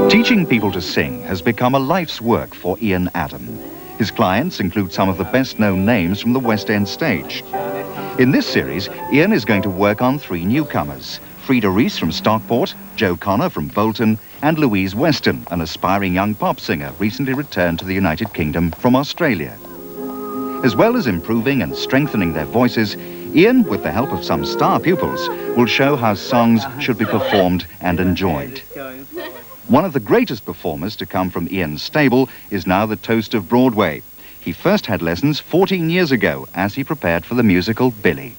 Teaching people to sing has become a life's work for Ian Adam. His clients include some of the best-known names from the West End stage. In this series, Ian is going to work on 3 newcomers: Frida Rees from Stockport, Joe Connor from Bolton, and Louise Weston, an aspiring young pop singer recently returned to the United Kingdom from Australia. As well as improving and strengthening their voices, Ian, with the help of some star pupils, will show how songs should be performed and enjoyed. One of the greatest performers to come from Ian's stable is now the toast of Broadway. He first had lessons 14 years ago as he prepared for the musical Billy.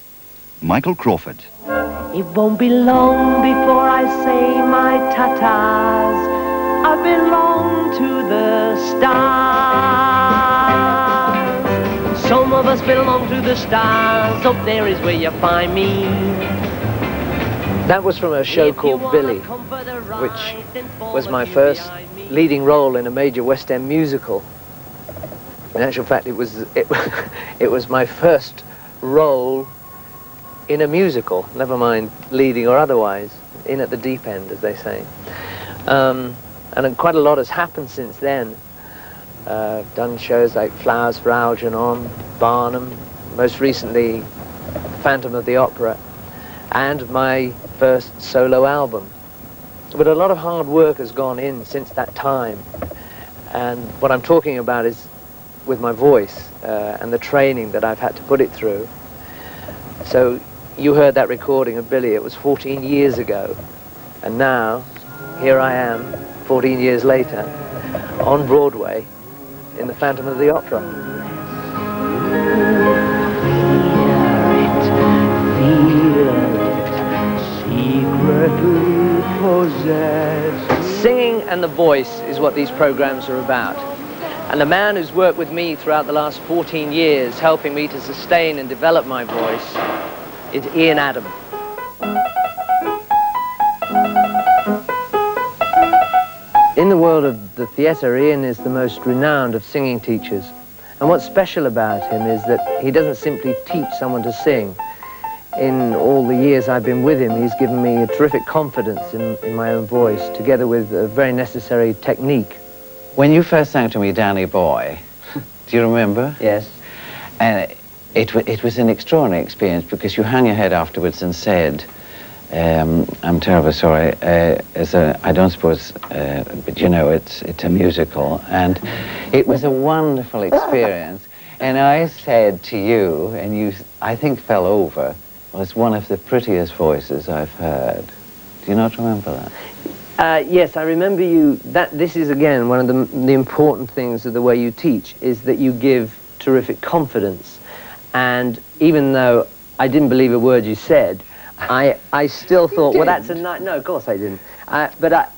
Michael Crawford. It won't be long before I say my tatas. I belong to the stars. Some of us belong to the stars. Up there is where you find me. That was from a show called Billy, which was my first leading role in a major West End musical. In actual fact, it was my first role in a musical, never mind leading or otherwise, in at the deep end, as they say. And quite a lot has happened since then. Done shows like Flowers for Algernon, Barnum, most recently Phantom of the Opera, and my first solo album. But a lot of hard work has gone in since that time. And what I'm talking about is with my voice and the training that I've had to put it through. So you heard that recording of Billy, it was 14 years ago. And now, here I am, 14 years later, on Broadway in the Phantom of the Opera. Singing and the voice is what these programs are about. And the man who's worked with me throughout the last 14 years, helping me to sustain and develop my voice, is Ian Adam. In the world of the theatre, Ian is the most renowned of singing teachers. And what's special about him is that he doesn't simply teach someone to sing. In all the years I've been with him, he's given me a terrific confidence in my own voice, together with a very necessary technique. When you first sang to me, Danny Boy, do you remember? Yes. And it was an extraordinary experience because you hung your head afterwards and said, I'm terribly sorry, I don't suppose, but you know, it's a musical, and it was a wonderful experience. And I said to you, and you, I think, fell over, was one of the prettiest voices I've heard. Do you not remember that? Yes, I remember you. This is, again, one of the important things of the way you teach, is that you give terrific confidence. And even though I didn't believe a word you said, I still thought, well, that's a nice... No, of course I didn't. But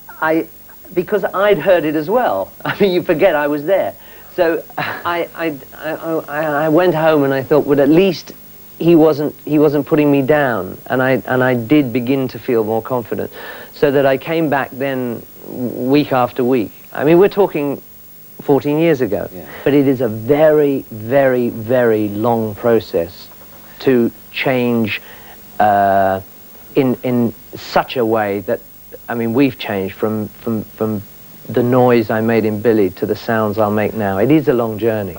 because I'd heard it as well. I mean, you forget I was there. So I went home and I thought, well, at least he wasn't putting me down, and I did begin to feel more confident, so that I came back then week after week. I mean, we're talking 14 years ago, yeah. But it is a very, very, very long process to change in such a way that, I mean, we've changed from the noise I made in Billy to the sounds I'll make now. It is a long journey.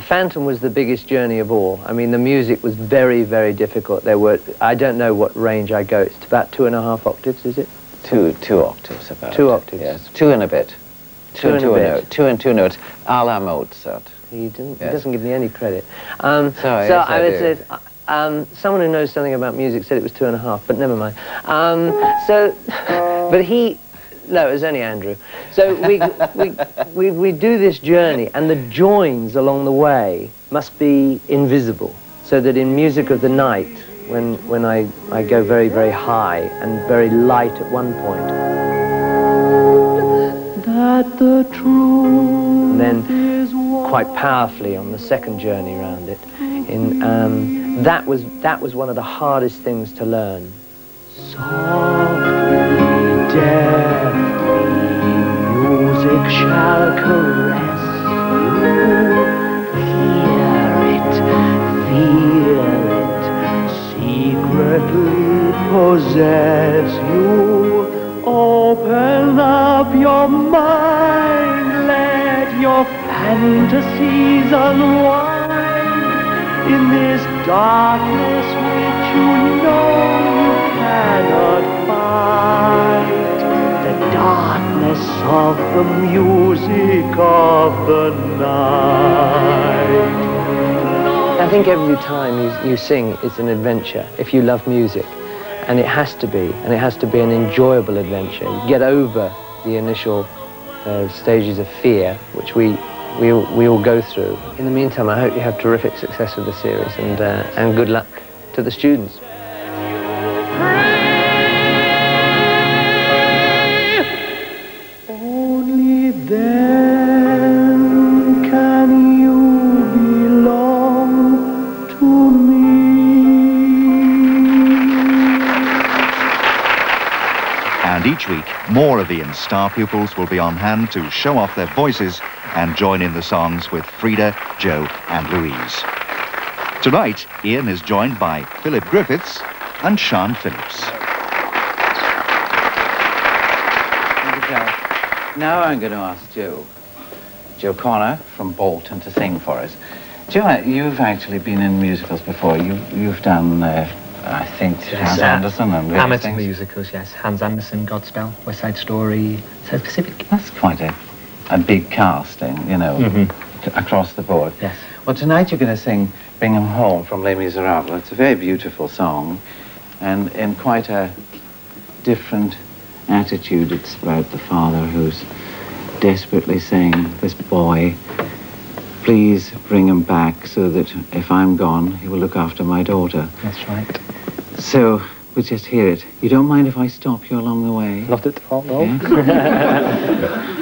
Phantom was the biggest journey of all. I mean, the music was very, very difficult. There were, I don't know what range I go. It's about 2.5 octaves, is it? Two octaves about. 2 octaves. Yes, 2 and a bit. Two and two notes, a la Mozart. He doesn't give me any credit. Sorry, so yes, I would say, someone who knows something about music said it was 2.5, but never mind. But he. No, it was only Andrew. So we do this journey, and the joins along the way must be invisible, so that in music of the night, when I go very, very high and very light at one point, that the truth, and then quite powerfully on the second journey around it, that was one of the hardest things to learn. Softly, deftly, music shall caress you. Hear it, feel it, secretly possess you. Open up your your mind, let your fantasies unwind in this darkness which you know you cannot fight. The darkness of the music of the night. I think every time you sing, it's an adventure, if you love music. And it has to be, an enjoyable adventure. You get over the initial stages of fear, which we all go through. In the meantime, I hope you have terrific success with the series, and good luck to the students. Only then can you belong to me. And each week, more of Ian's star pupils will be on hand to show off their voices and join in the songs with Frida, Joe and Louise. Tonight, Ian is joined by Philip Griffiths and Sian Phillips. Now I'm going to ask Joe Connor from Bolton to sing for us. Joe, you've actually been in musicals before. You've done, I think, Hans Andersen and various amateur things. musicals, yes. Hans Andersen, Godspell, West Side Story, South Pacific. That's quite a big casting, you know, across the board. Yes. Well, tonight you're going to sing Bring 'Em Home from Les Miserables. It's a very beautiful song, and in quite a different attitude. It's about the father who's desperately saying, this boy, please bring him back so that if I'm gone, he will look after my daughter. That's right. So, we'll just hear it. You don't mind if I stop you along the way? Not at all, no. Yeah?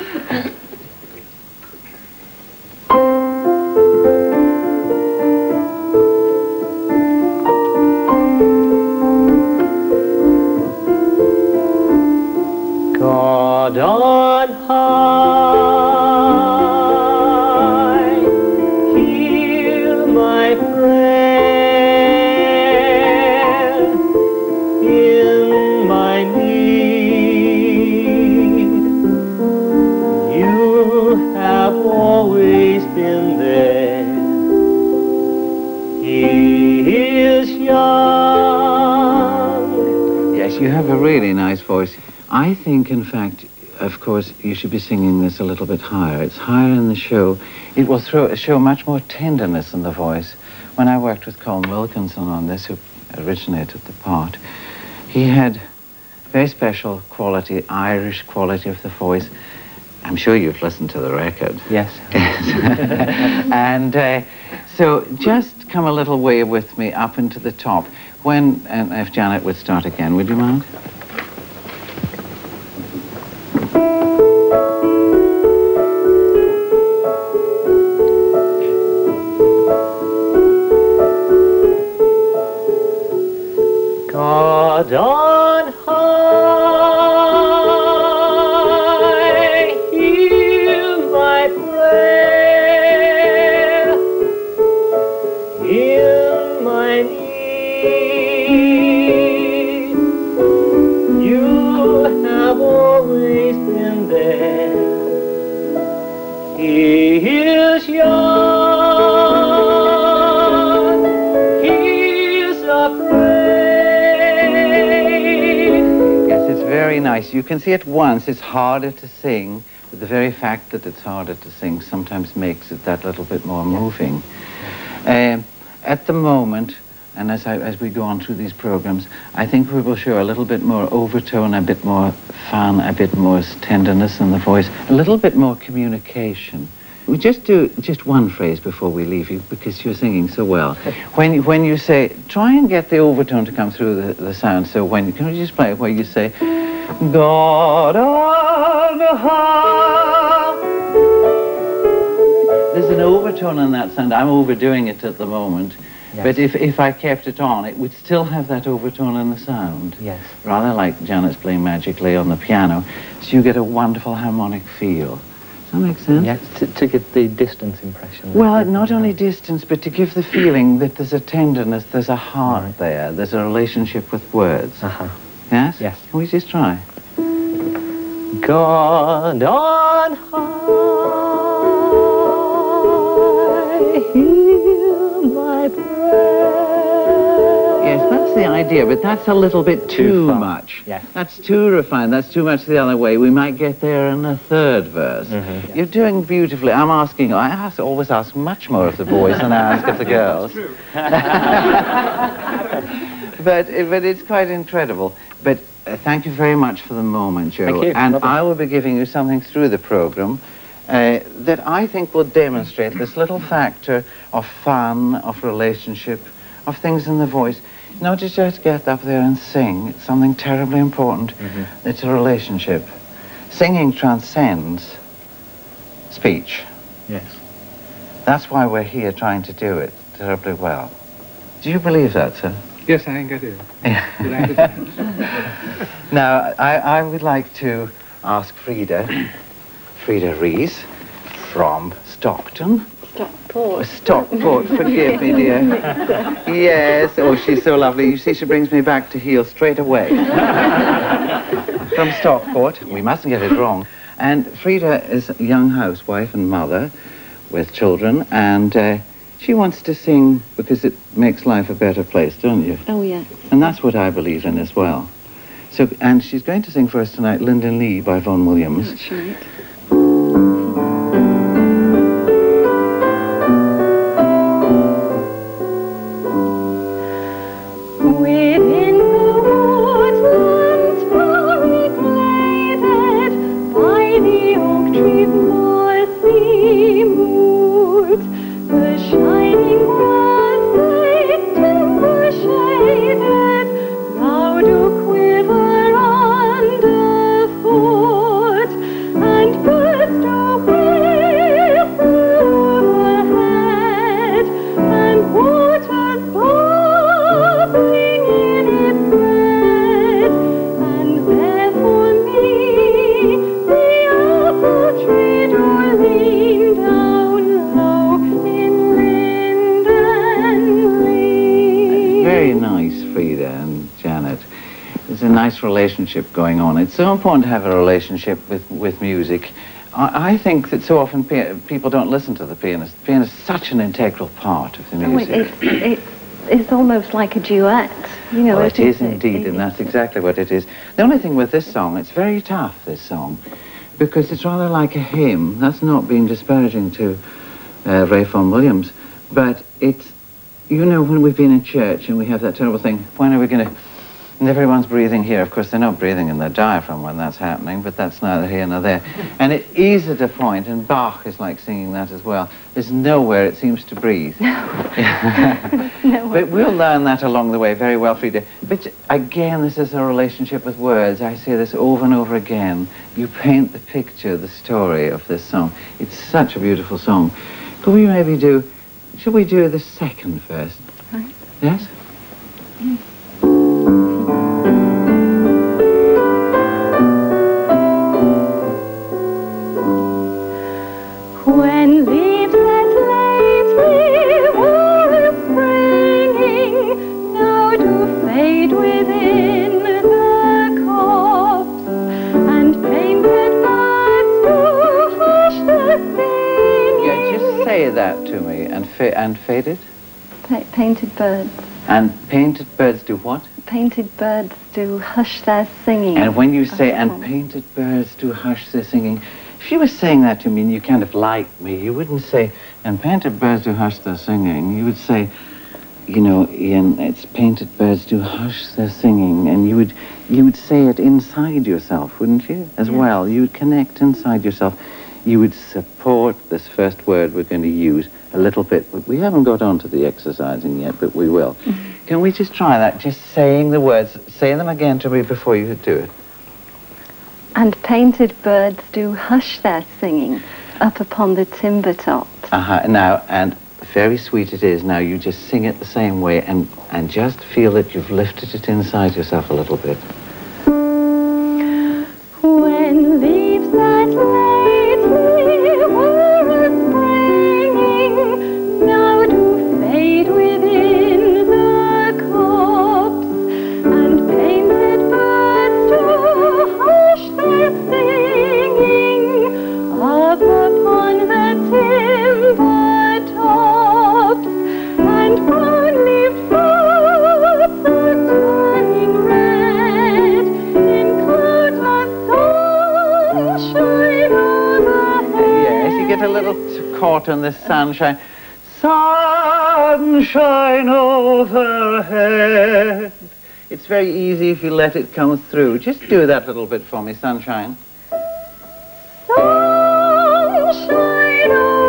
God on high, hear my prayer in my need. You have always been there. He is young. Yes, you have a really nice voice. I think, in fact, of course, you should be singing this a little bit higher. It's higher in the show. It will show much more tenderness in the voice. When I worked with Colin Wilkinson on this, who originated the part, he had very special quality, Irish quality of the voice. I'm sure you've listened to the record. Yes. And so just come a little way with me up into the top. And if Janet would start again, would you mind? God on high, hear my prayer in my need. You have always been there. He is young, he's afraid. Very nice. You can see at once it's harder to sing, but the very fact that it's harder to sing sometimes makes it that little bit more moving. At the moment, and as we go on through these programs, I think we will show a little bit more overtone, a bit more fun, a bit more tenderness in the voice, a little bit more communication. We just do just one phrase before we leave you, because you're singing so well. When you say, try and get the overtone to come through the sound. So can we just play it where you say, God on high. There's an overtone in that sound. I'm overdoing it at the moment. Yes. But if I kept it on, it would still have that overtone in the sound. Yes. Rather like Janet's playing magically on the piano. So you get a wonderful harmonic feel. Does that make sense? Yes, to get the distance impression. Well, not only distance, but to give the feeling that there's a tenderness, there's a heart there, there's a relationship with words. Uh-huh. Yes? Yes. Can we just try? God on high, hear my prayer. Yes, that's the idea, but that's a little bit too far. much. Yes. That's too refined. That's too much the other way. We might get there in a third verse. Mm-hmm. You're doing beautifully. I always ask much more of the boys than I ask of the girls. But it's quite incredible. But thank you very much for the moment, Joe. Thank you. And Lovely. I will be giving you something through the program that I think will demonstrate this little factor of fun, of relationship, of things in the voice. Not to just get up there and sing. It's something terribly important. Mm-hmm. It's a relationship. Singing transcends speech. Yes. That's why we're here trying to do it terribly well. Do you believe that, sir? Yes, I think I do. Now, I would like to ask Frida Rees from Stockton. Stockport, forgive me, dear. Yes, oh, she's so lovely. You see, she brings me back to heel straight away. From Stockport, we mustn't get it wrong. And Frida is a young housewife and mother with children, and she wants to sing because it makes life a better place, don't you? Oh, yeah. And that's what I believe in as well. So, and she's going to sing for us tonight, Lyndon Lee by Vaughan Williams. That's right. Within the woodlands flowery glided, by the oak tree's mossy mood, the shining grass they timber shaded, now do quiver underfoot, and birds do whistle overhead, and waters bubbling in its bed, and there for me the apple tree do lean down low in Linden Lea. Very nice, Frida and Janet. There's a nice relationship going on. It's so important to have a relationship with music. I think that so often people don't listen to the pianist. The pianist is such an integral part of the music. It's almost like a duet, you know. Well, it is isn't indeed, and that's exactly what it is. The only thing with this song, it's very tough, this song, because it's rather like a hymn. That's not being disparaging to Ray Vaughan Williams, but it's, you know, when we've been in church and we have that terrible thing, when are we going to, and everyone's breathing here. Of course, they're not breathing in their diaphragm when that's happening, but that's neither here nor there. And it is at a point, and Bach is like singing that as well. There's nowhere it seems to breathe. But we'll learn that along the way very well, Frida. But again, this is a relationship with words. I say this over and over again. You paint the picture, the story of this song. It's such a beautiful song. Could we maybe do, should we do the second verse? Right. Yes? When leaves that lately were springing now do fade within the copse, and painted birds do hush the singing. Yeah, just say that to me. And faded? Painted birds. And painted birds do what? Painted birds do hush their singing. And when you say, and Oh. painted birds do hush their singing, if you were saying that to me and you kind of liked me, you wouldn't say, and painted birds do hush their singing. You would say, you know, Ian, it's painted birds do hush their singing. And you would say it inside yourself, wouldn't you, as well? You would connect inside yourself. You would support this first word we're going to use a little bit. We haven't got on to the exercising yet, but we will. Can we just try that? Just saying the words. Say them again to me before you do it. And painted birds do hush their singing up upon the timber tops. Now, and very sweet it is. Now, you just sing it the same way and just feel that you've lifted it inside yourself a little bit. When leaves that lately were springing now do fade within the copse, and painted birds do hush their singing. a little caught on this sunshine. Sunshine overhead. It's very easy if you let it come through. Just do that little bit for me, sunshine. Sunshine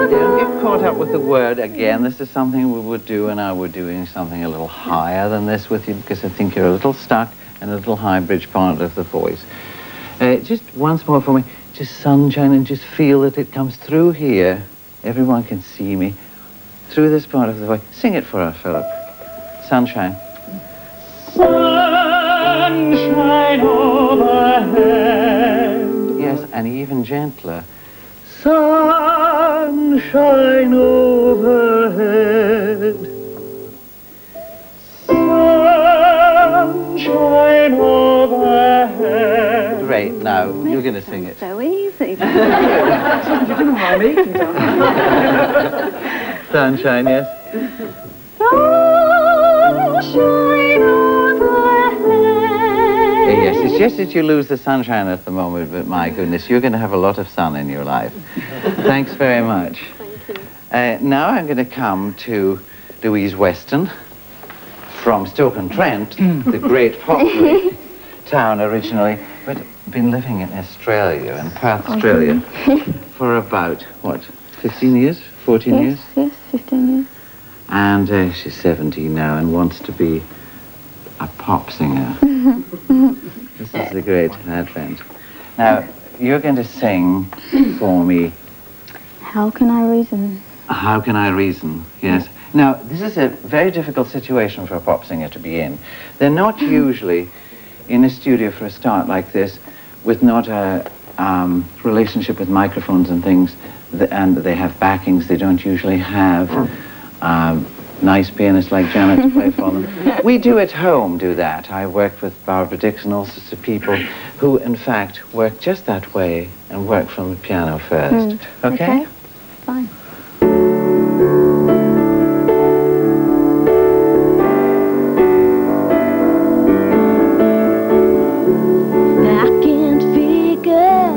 Don't get caught up with the word again. This is something we would do, and I would doing something a little higher than this with you, because I think you're a little stuck in a little high bridge part of the voice. Just once more for me. Just sunshine, and just feel that it comes through here. Everyone can see me. Through this part of the voice. Sing it for us, Philip. Sunshine. Sunshine overhead. Yes, and even gentler. Sunshine overhead. Sunshine overhead. Great, now you're going to sing it. So easy. Sunshine, yes. Sunshine overhead. Yes, it's just that you lose the sunshine at the moment, but my goodness, you're going to have a lot of sun in your life. Thanks very much. Thank you. Now I'm going to come to Louise Weston from Stoke-on-Trent, the great pottery town originally, but been living in Australia, in Perth, Australia, for about, what, 15 years? 14 years? Yes, 15 years. And she's 17 now and wants to be a pop singer. This is the great advent. Now, you're going to sing for me. How Can I Reason? How Can I Reason? Yes. Now, this is a very difficult situation for a pop singer to be in. They're not usually in a studio for a start like this with not a relationship with microphones and things, and they have backings. They don't usually have nice pianists like Janet to play for them. We do at home do that. I worked with Barbara Dixon, all sorts of people who, in fact, work just that way and work from the piano first. Okay? Fine. I can't figure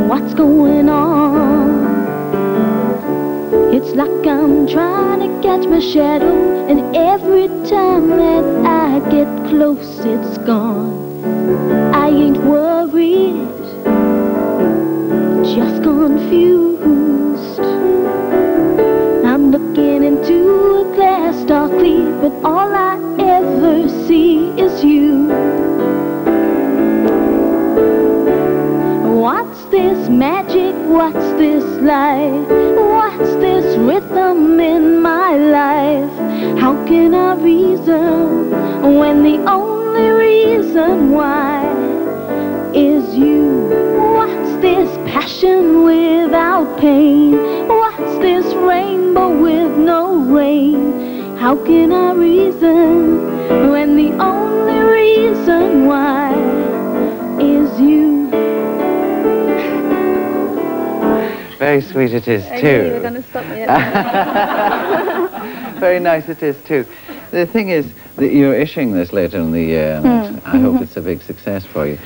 what's going on. It's like I'm trying to catch my shadow, and every time that I get close, it's gone. I ain't worried, just confused. I'm looking into a glass darkly, but all I ever see is you. What's this magic? What's this light? What's this rhythm in my life? How can I reason when the only reason why is you? What's this passion without pain? What's this rainbow with no rain? How can I reason when the only reason why is you? Very sweet it is, I too. knew you were going to stop me at that. Very nice it is, too. The thing is that you're issuing this later in the year, and I hope it's a big success for you.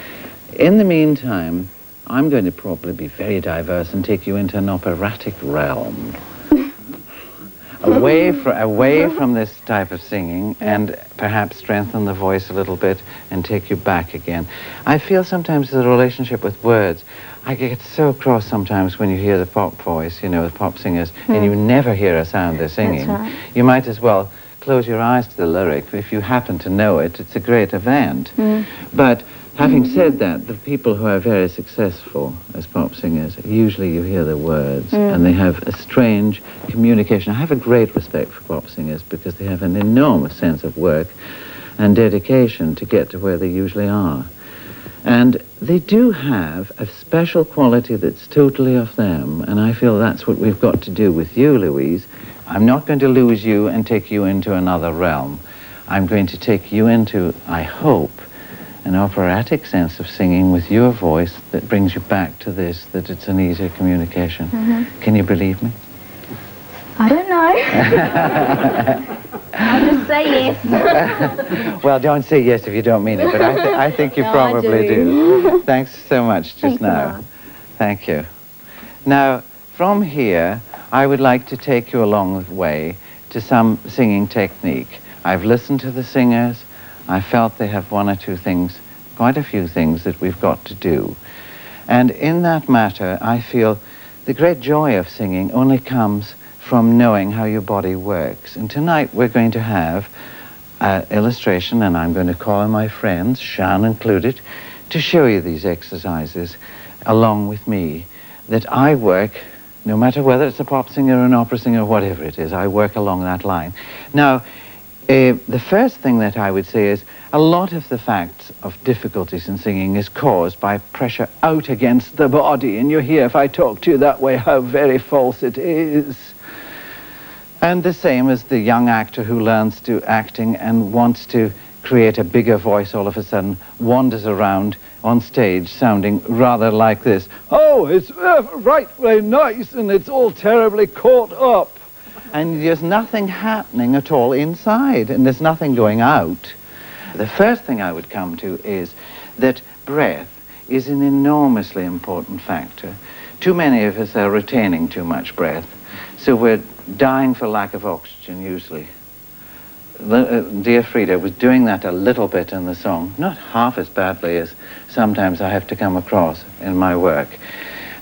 In the meantime, I'm going to probably be very diverse and take you into an operatic realm. away from this type of singing, and perhaps strengthen the voice a little bit and take you back again. I feel sometimes the relationship with words, I get so cross sometimes when you hear the pop voice, you know, the pop singers, and you never hear a sound they're singing. That's right. You might as well close your eyes to the lyric. If you happen to know it, it's a great event. But having said that, the people who are very successful as pop singers, usually you hear the words, and they have a strange communication. I have a great respect for pop singers because they have an enormous sense of work and dedication to get to where they usually are. And they do have a special quality that's totally of them, and I feel that's what we've got to do with you, Louise. I'm not going to lose you and take you into another realm. I'm going to take you into, I hope, an operatic sense of singing with your voice that brings you back to this, that it's an easier communication. Can you believe me? I don't know. I'll just say yes. Well, don't say yes if you don't mean it, but I think you No, I probably do. do. Thanks so much just Thank you, now. Mark. Thank you. Now, from here, I would like to take you along the way to some singing technique. I've listened to the singers. I felt they have one or two things, quite a few things that we've got to do. And in that matter, I feel the great joy of singing only comes from knowing how your body works. And tonight we're going to have an illustration, and I'm going to call on my friends, Sian included, to show you these exercises along with me, that I work, no matter whether it's a pop singer or an opera singer or whatever it is, I work along that line. Now, the first thing that I would say is a lot of the facts of difficulties in singing is caused by pressure out against the body, and you hear if I talk to you that way how very false it is. And the same as the young actor who learns to acting and wants to create a bigger voice all of a sudden, wanders around on stage sounding rather like this. Oh, it's right, very nice, and it's all terribly caught up. And there's nothing happening at all inside, and there's nothing going out. The first thing I would come to is that breath is an enormously important factor. Too many of us are retaining too much breath, so we're dying for lack of oxygen usually. Dear Frida was doing that a little bit in the song, not half as badly as sometimes I have to come across in my work.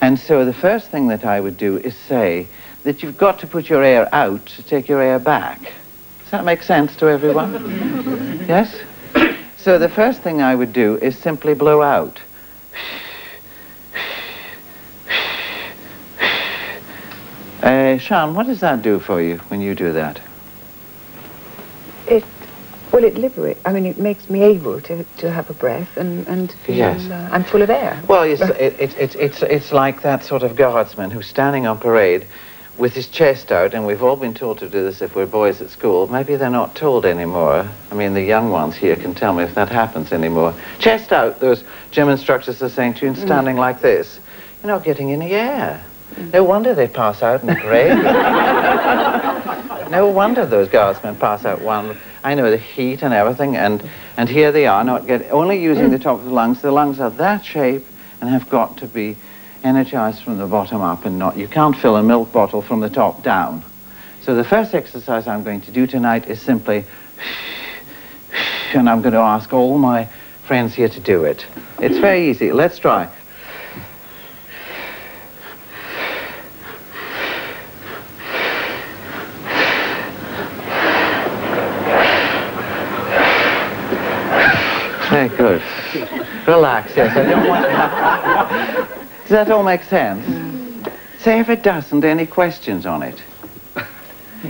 And so the first thing that I would do is say that you've got to put your air out to take your air back. Does that make sense to everyone? Yes? So the first thing I would do is simply blow out. Sian, what does that do for you when you do that? It liberates. I mean, it makes me able to have a breath and feel yes. I'm full of air. Well, it's like that sort of guardsman who's standing on parade with his chest out, and we've all been told to do this if we're boys at school. Maybe they're not told anymore. I mean, the young ones here can tell me if that happens anymore. Chest out, those gym instructors are saying to you, and standing like this. You're not getting any air. No wonder they pass out in the parade. No wonder those guardsmen pass out one. I know the heat and everything, and here they are, only using the top of the lungs. The lungs are that shape and have got to be energized from the bottom up, and you can't fill a milk bottle from the top down. So the first exercise I'm going to do tonight is simply, and I'm going to ask all my friends here to do it. It's very easy. Let's try. Very good. Relax, yes, I don't want to... Does that all make sense? Say if it doesn't, any questions on it?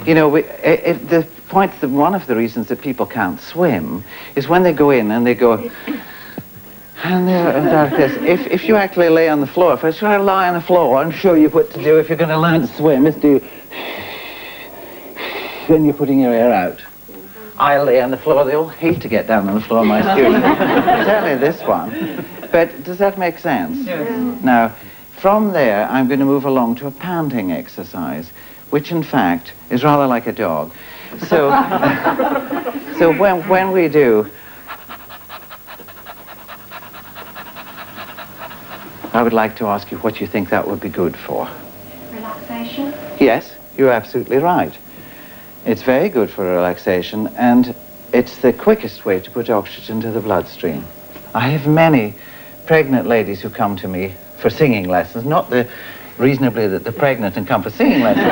You know, one of the reasons that people can't swim is when they go in and they go... And they're like this. If you actually lay on the floor, if I try to lie on the floor, I'm sure you what to do if you're going to learn to swim is do... Then you're putting your air out. I lay on the floor. They all hate to get down on the floor, my students. Certainly this one. But does that make sense? Yes. Now, from there, I'm going to move along to a panting exercise, which in fact is rather like a dog. So, so when we do, I would like to ask you what you think that would be good for. Relaxation? Yes, you're absolutely right. It's very good for relaxation, and it's the quickest way to put oxygen to the bloodstream. I have many pregnant ladies who come to me for singing lessons, not reasonably that they're pregnant and come for singing lessons,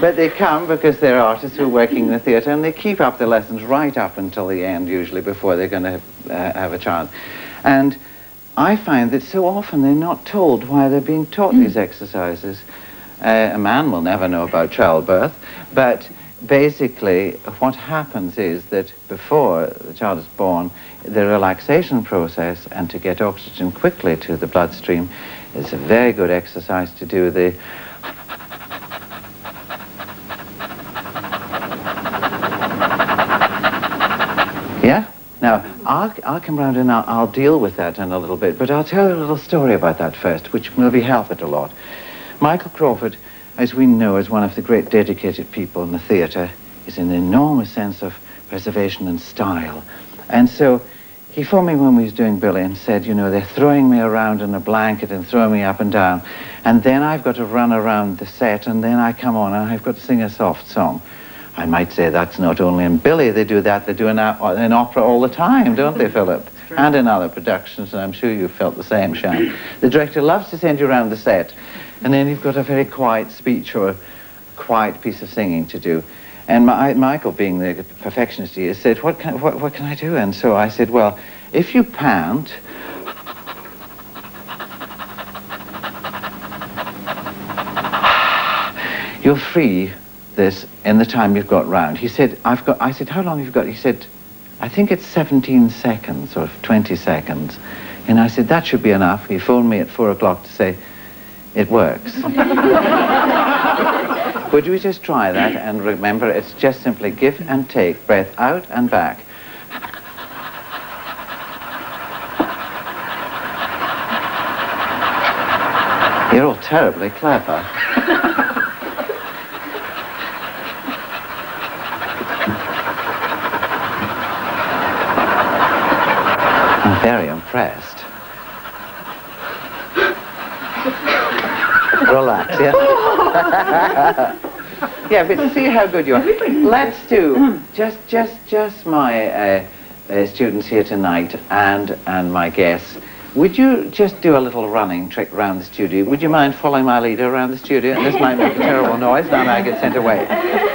but they come because they're artists who are working in the theatre, and they keep up the lessons right up until the end, usually, before they're going to have a child. And I find that so often they're not told why they're being taught these exercises. A man will never know about childbirth, but basically what happens is that before the child is born, the relaxation process, and to get oxygen quickly to the bloodstream, is a very good exercise to do the yeah? Now, I'll come round and I'll deal with that in a little bit, but I'll tell you a little story about that first, which will help it a lot. Michael Crawford, as we know, is one of the great dedicated people in the theatre, is an enormous sense of preservation and style. And so he phoned me when we was doing Billy and said, you know, they're throwing me around in a blanket and throwing me up and down. And then I've got to run around the set, and then I come on and I've got to sing a soft song. I might say that's not only in Billy they do that, they do in opera all the time, don't they, Philip? And in other productions, and I'm sure you've felt the same, Sian. The director loves to send you around the set, and then you've got a very quiet speech or a quiet piece of singing to do. And Michael, being the perfectionist he is, said, what can I do? And so I said, well, if you pant, you'll free this in the time you've got round. He said, I said, how long have you got? He said, I think it's 17 seconds or 20 seconds. And I said, that should be enough. He phoned me at 4 o'clock to say, it works. Would we just try that? And remember, it's just simply give and take, breath out and back. You're all terribly clever. I'm very impressed. Relax, yeah? Yeah, but see how good you are. Let's do just my students here tonight and my guests. Would you just do a little running trick around the studio? Would you mind following my leader around the studio? And this might make a terrible noise, now I get sent away.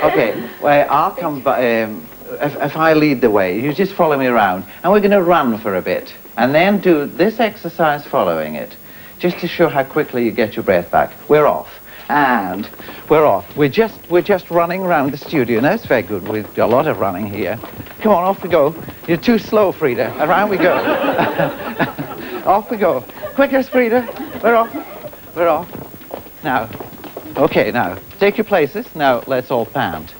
Okay, well, I'll come by, if I lead the way, you just follow me around, and we're going to run for a bit, and then do this exercise following it, just to show how quickly you get your breath back. We're off. And we're off. We're just running around the studio. Now, it's very good. We've got a lot of running here. Come on, off we go. You're too slow, Frida. Around we go. Off we go. Quicker, Frida. We're off. We're off. Now. Okay, now. Take your places. Now, let's all pant.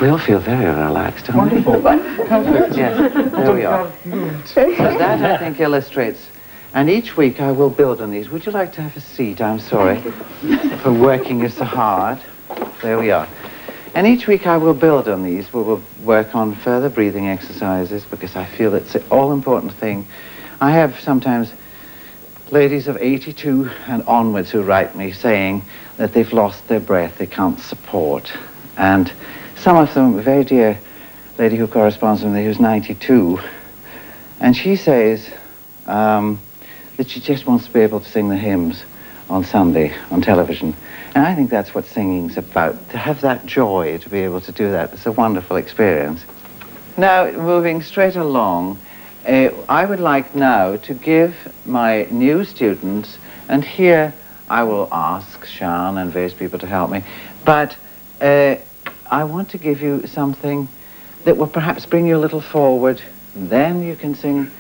We all feel very relaxed, don't we? Wonderful. Yes, there we are. So that, I think, illustrates. And each week I will build on these. Would you like to have a seat? I'm sorry for working you so hard. There we are. And each week I will build on these. We will work on further breathing exercises because I feel it's an all-important thing. I have sometimes ladies of 82 and onwards who write me saying that they've lost their breath, they can't support. And some of them, a very dear lady who corresponds with me who's 92, and she says that she just wants to be able to sing the hymns on Sunday on television. And I think that's what singing's about, to have that joy to be able to do that. It's a wonderful experience. Now, moving straight along, I would like now to give my new students, and here I will ask Sian and various people to help me, but I want to give you something that will perhaps bring you a little forward. Then you can sing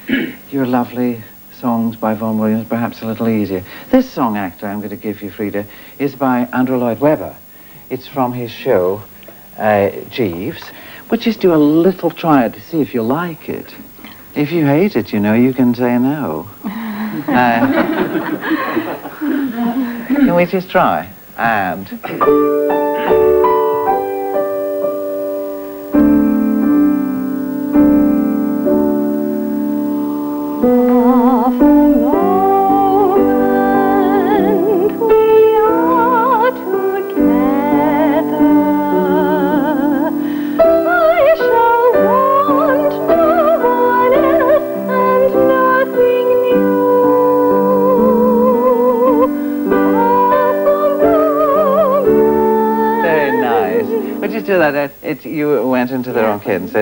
your lovely songs by Vaughan Williams, perhaps a little easier. This song, actually, I'm going to give you, Frida, is by Andrew Lloyd Webber. It's from his show, Jeeves. But just do a little try to see if you like it. If you hate it, you know, you can say no. Can we just try? And... do that. You went into the wrong cadence.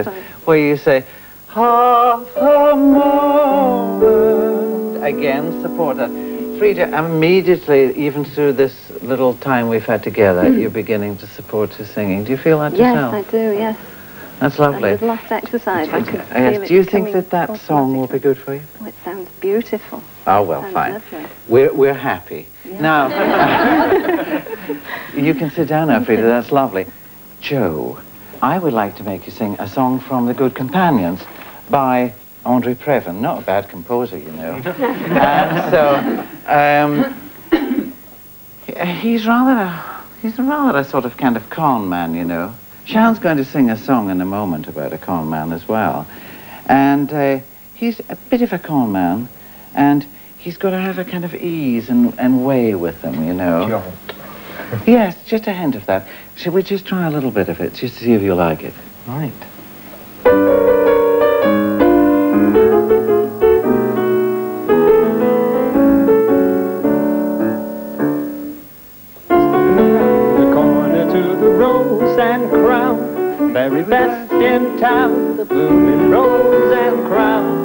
Where you say, half a moment. Again, support that. Frida, immediately, even through this little time we've had together, you're beginning to support his singing. Do you feel that yourself? Yes, I do, yes. That's lovely. With lost exercise, I can feel it. Do you think that song will be good for you? Oh, it sounds beautiful. Oh, well, fine. Lovely. We're happy. Yeah. Now, you can sit down now, Frida. That's lovely. Joe, I would like to make you sing a song from The Good Companions by Andre Previn. Not a bad composer, you know. And so, he's rather a sort of kind of con man, you know. Sian's going to sing a song in a moment about a con man as well. And he's a bit of a con man, and he's got to have a kind of ease and way with him, you know. Sure. Yes, just a hint of that. Shall we just try a little bit of it, just to see if you like it? Right. The corner to the Rose and Crown, very best in town, the blooming Rose and Crown.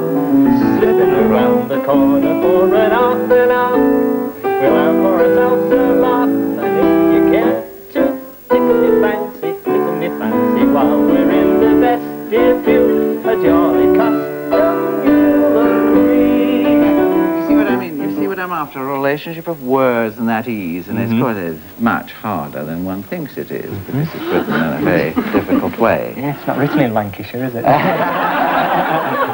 Slipping around the corner for an half an hour, we'll have for ourselves a laugh, and if you care to tickle me fancy while we're in the vestibule, a jolly custom you'll agree. You see what I mean? You see what I'm after? A relationship of words and that ease, and it's quite much harder than one thinks it is, because it's written in a very difficult way. Yeah, it's not written in Lancashire, is it?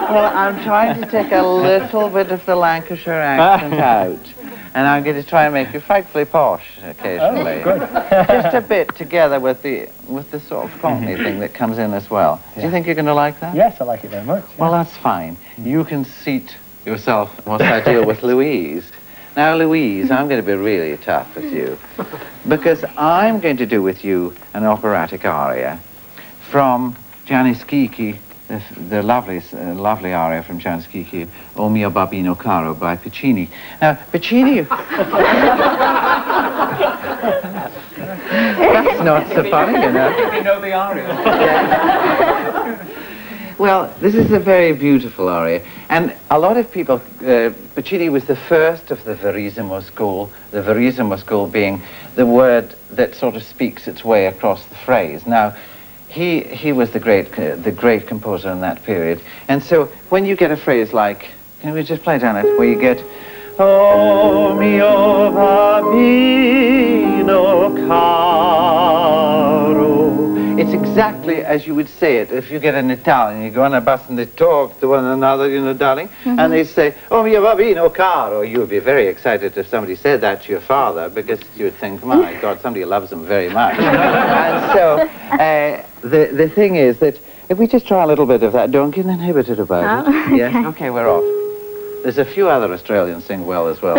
Well, I'm trying to take a little bit of the Lancashire accent out. And I'm going to try and make you frightfully posh occasionally. Oh, good. Just a bit together with the sort of cockney thing that comes in as well. Do you think you're going to like that? Yes, I like it very much. Well, that's fine. You can seat yourself whilst I deal with Louise. Now, Louise, I'm going to be really tough with you, because I'm going to do with you an operatic aria from Gianni Schicchi, the lovely aria from Gianni Schicchi, O mio babbino caro, by Puccini. Now, Puccini... That's not so funny, you know. You know the aria. Yeah. Well, this is a very beautiful aria, and a lot of people... Puccini was the first of the Verissimo school, the Verissimo school being the word that sort of speaks its way across the phrase. Now, he was the great composer in that period, and so when you get a phrase like, can we just play down it, where you get, O mio babbino caro, it's exactly as you would say it if you get an Italian. You go on a bus and they talk to one another, you know, darling, and they say, "Oh mio babbino caro." You would be very excited if somebody said that to your father, because you would think, "My God, somebody loves him very much." And so the thing is that if we just try a little bit of that, don't get inhibited about it. Okay. Yes. Okay, we're off. There's a few other Australians sing well as well.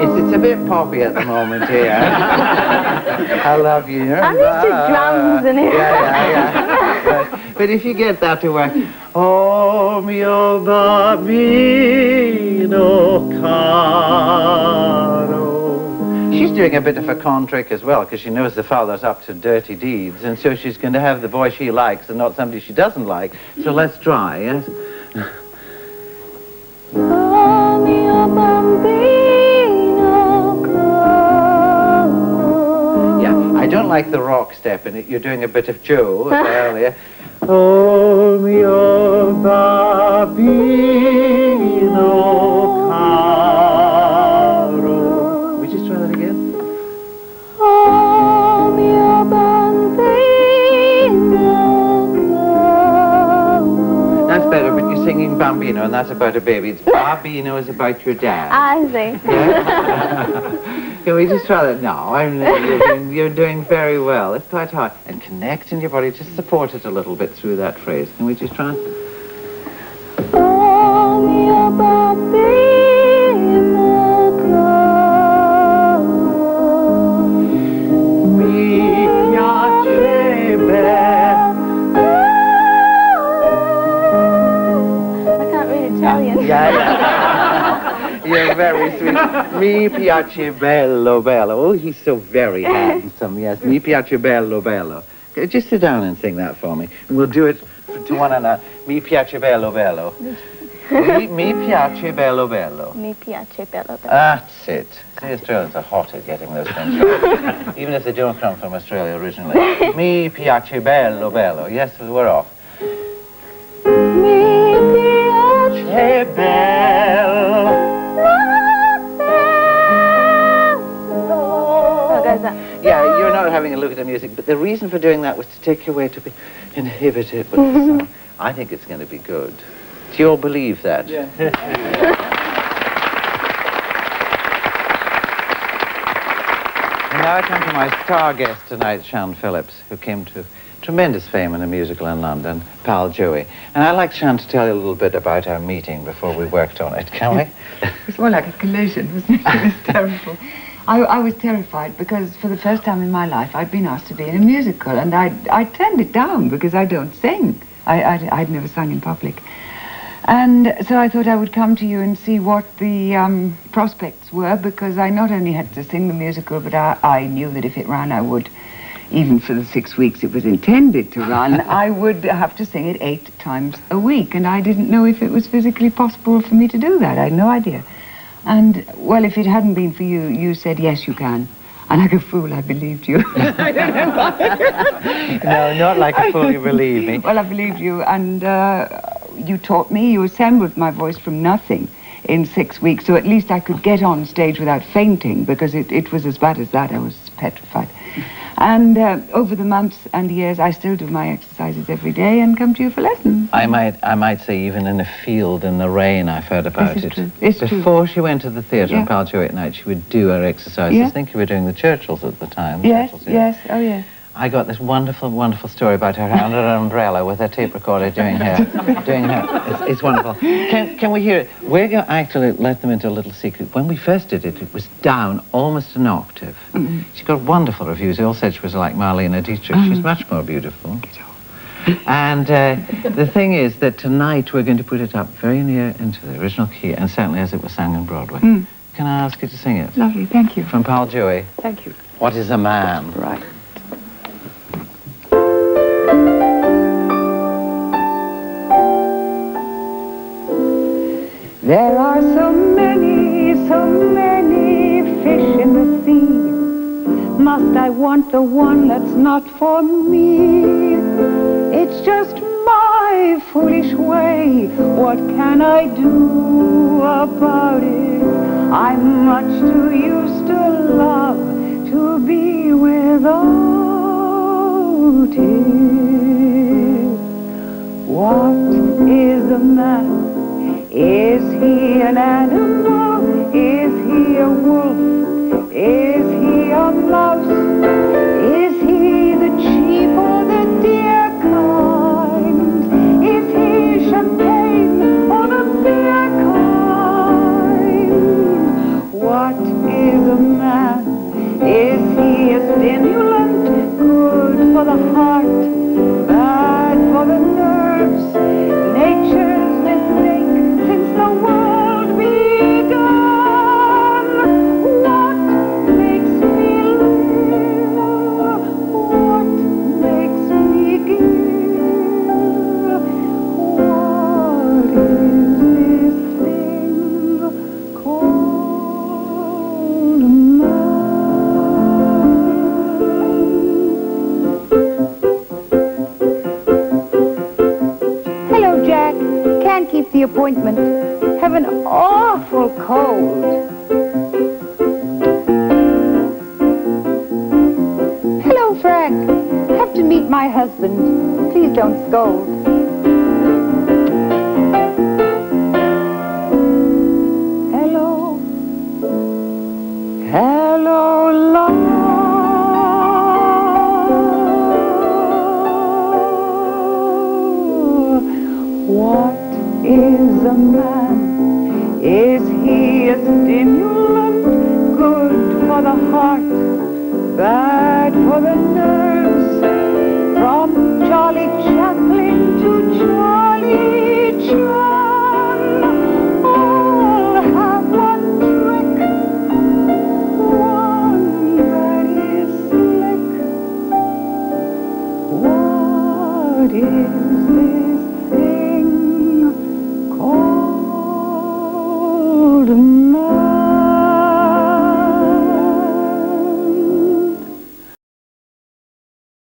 It's a bit poppy at the moment here. I love you. I'm used to drums and it. Yeah. But if you get that to work, oh mio babbino caro. She's doing a bit of a con trick as well, because she knows the father's up to dirty deeds, and so she's going to have the boy she likes and not somebody she doesn't like. So let's try, yes? Oh mio bambino caro. Yeah, I don't like the rock step in it. You're doing a bit of Joe earlier. Oh mio babbino caro. We just try that again? Oh mio bambino caro. That's better, but you're singing Bambino, and that's about a baby. It's Babbino is about your dad. I see. Yeah? Can we just try that? No, you're doing very well. It's quite hard. And connect in your body, just support it a little bit through that phrase. Can we just try? Oh mio bambino caro. Mi piace I can't read Italian. Yeah. You're very sweet. Mi piace bello, bello. Oh, he's so very handsome, yes. Mi piace bello, bello. Okay, just sit down and sing that for me. And we'll do it to one another. Mi piace bello, bello. Mi piace bello, bello. Mi piace bello bello. That's it. See, Australians are hot at getting those things right. Even if they don't come from Australia originally. Mi piace bello, bello. Yes, we're off. Mi piace bello. How goes that? Yeah, you're not having a look at the music, but the reason for doing that was to take you away to be inhibited with the song. I think it's going to be good. Do you all believe that? Yeah. And now I come to my star guest tonight, Sian Phillips, who came to tremendous fame in a musical in London, Pal Joey. And I'd like Sian to tell you a little bit about our meeting before we worked on it, can we? It was more like a collision, wasn't it? It was terrible. I was terrified because for the first time in my life I'd been asked to be in a musical, and I turned it down because I don't sing. I'd never sung in public. And so I thought I would come to you and see what the prospects were, because I not only had to sing the musical, but I knew that if it ran, I would, even for the 6 weeks it was intended to run, I would have to sing it 8 times a week. And I didn't know if it was physically possible for me to do that. I had no idea. And, well, if it hadn't been for you, you said, yes, you can. And like a fool, I believed you. I don't know why. No, not like a fool, you believe me. Well, I believed you, and you taught me, you assembled my voice from nothing in 6 weeks, so at least I could get on stage without fainting, because it was as bad as that. I was petrified. And over the months and years, I still do my exercises every day and come to you for lessons. I might say even in a field in the rain, I've heard about it. True. It's Before true. she went to the theatre in Pal Joey at night, she would do her exercises. Yeah. I think you were doing the Churchills at the time. Yes, Churchills, yeah. yes, oh yes. I got this wonderful, wonderful story about her under an umbrella with her tape recorder doing her. It's wonderful. Can we hear it? We're going to actually let them into a little secret. When we first did it, it was down almost an octave. Mm-hmm. She got wonderful reviews. They all said she was like Marlene Dietrich. She's much more beautiful. And the thing is that tonight we're going to put it up very near into the original key, and certainly as it was sung on Broadway. Mm. Can I ask you to sing it? Lovely, thank you. From Pal Joey. Thank you. What is a man? Right. There are so many fish in the sea. Must I want the one that's not for me? It's just my foolish way. What can I do about it? I'm much too used to love to be without it. What is a man? Is he an animal? Is he a wolf? Is he a mouse? Is he the cheap or the dear kind? Is he champagne or the beer kind? What is a man? Is he a stimulant? Good for the heart, bad for the nerves. Nature's mistake since the world began. What makes me live? What makes me give? What is this thing called a man? Hello, Jack. Can't keep the appointment. Have an awful cold. Hello, Frank. Have to meet my husband. Please don't scold. Hello. Hello, love. What is a man? Is he a stimulant? Good for the heart, bad for the nerves. From Charlie Chaplin to Charlie Chan, all have one trick, one that is slick. What is this